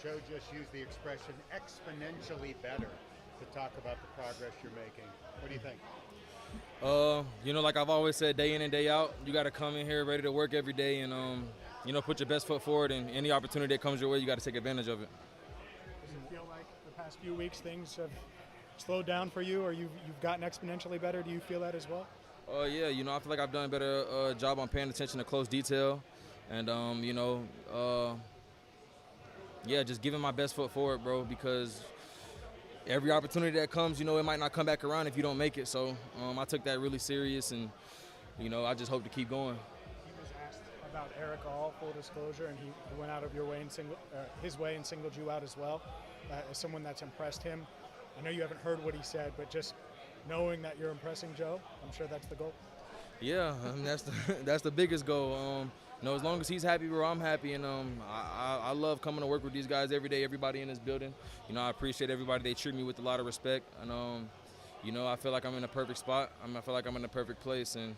Joe just used the expression exponentially better to talk about the progress you're making. What do you think? Like I've always said, day in and day out, you got to come in here ready to work every day and, put your best foot forward. And any opportunity that comes your way, you got to take advantage of it. Does it feel like the past few weeks things have slowed down for you, or you've gotten exponentially better? Do you feel that as well? Yeah, I feel like I've done a better job on paying attention to close detail. And, just giving my best foot forward, bro, because every opportunity that comes, it might not come back around if you don't make it. So I took that really serious, and, I just hope to keep going. He was asked about Eric All, full disclosure, and he went out of your way and his way and singled you out as well, as someone that's impressed him. I know you haven't heard what he said, but just knowing that you're impressing Joe, I'm sure that's the goal. Yeah, that's the biggest goal. As long as he's happy, bro, I'm happy, and I love coming to work with these guys every day. Everybody in this building, I appreciate everybody. They treat me with a lot of respect, and I feel like I'm in a perfect spot. I feel like I'm in a perfect place, and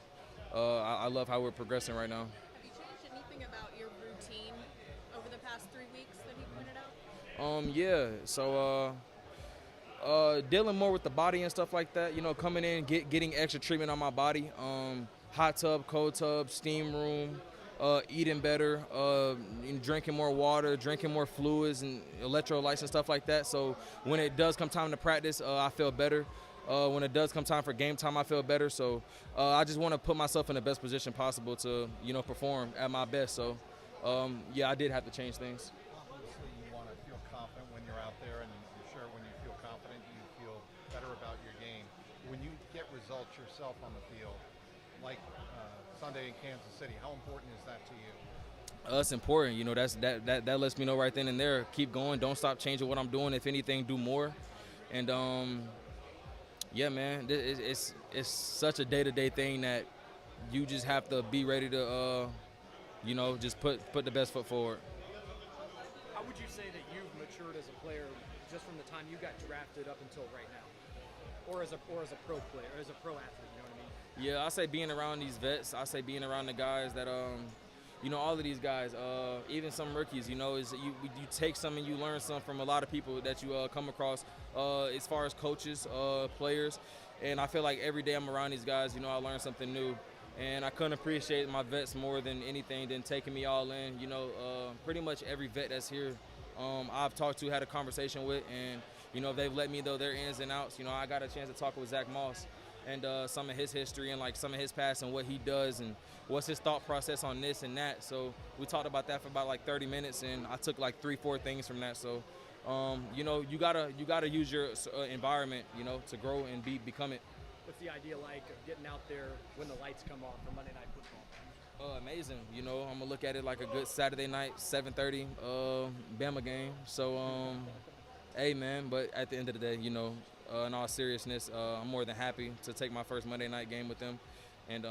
I love how we're progressing right now. Have you changed anything about your routine over the past 3 weeks that he pointed out? Yeah. So. Dealing more with the body and stuff like that, coming in, getting extra treatment on my body, hot tub, cold tub, steam room, eating better, drinking more water, drinking more fluids and electrolytes and stuff like that. So when it does come time to practice, I feel better. When it does come time for game time, I feel better. So I just want to put myself in the best position possible to, perform at my best. So, I did have to change things. Obviously, you want to feel confident when you're out there, and I'm sure when you feel confident, you feel better about your game. When you get results yourself on the field, like Sunday in Kansas City, how important is that to you? It's important. That lets me know right then and there. Keep going. Don't stop changing what I'm doing. If anything, do more. And man, it's such a day-to-day thing that you just have to be ready to, just put the best foot forward. How would you say that you've matured as a player just from the time you got drafted up until right now, or as a pro player, or as a pro athlete? You know what I mean? Yeah, I say being around these vets. I say being around the guys that all of these guys, even some rookies. Is you take some and you learn some from a lot of people that you come across, as far as coaches, players, and I feel like every day I'm around these guys, I learn something new. And I couldn't appreciate my vets more than anything than taking me all in. Pretty much every vet that's here, I've talked to, had a conversation with, and they've let me know their ins and outs. I got a chance to talk with Zack Moss and some of his history and like some of his past and what he does and what's his thought process on this and that. So we talked about that for about like 30 minutes, and I took like 3-4 things from that. So you gotta use your environment, to grow and become it. What's the idea like of getting out there when the lights come on for Monday Night Football? Amazing. I'm gonna look at it like a good Saturday night, 7:30 Bama game. So, hey man, but at the end of the day, in all seriousness, I'm more than happy to take my first Monday night game with them, and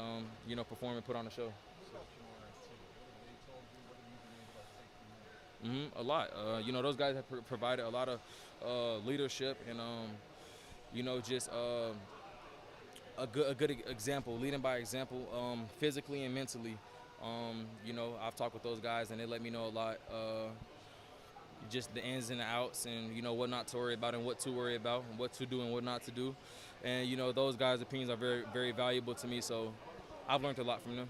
perform and put on a show. A lot. Those guys have provided a lot of leadership and just a good example, leading by example, physically and mentally. I've talked with those guys, and they let me know a lot, just the ins and the outs, and what not to worry about and what to worry about, and what to do and what not to do. And those guys' opinions are very, very valuable to me, so I've learned a lot from them.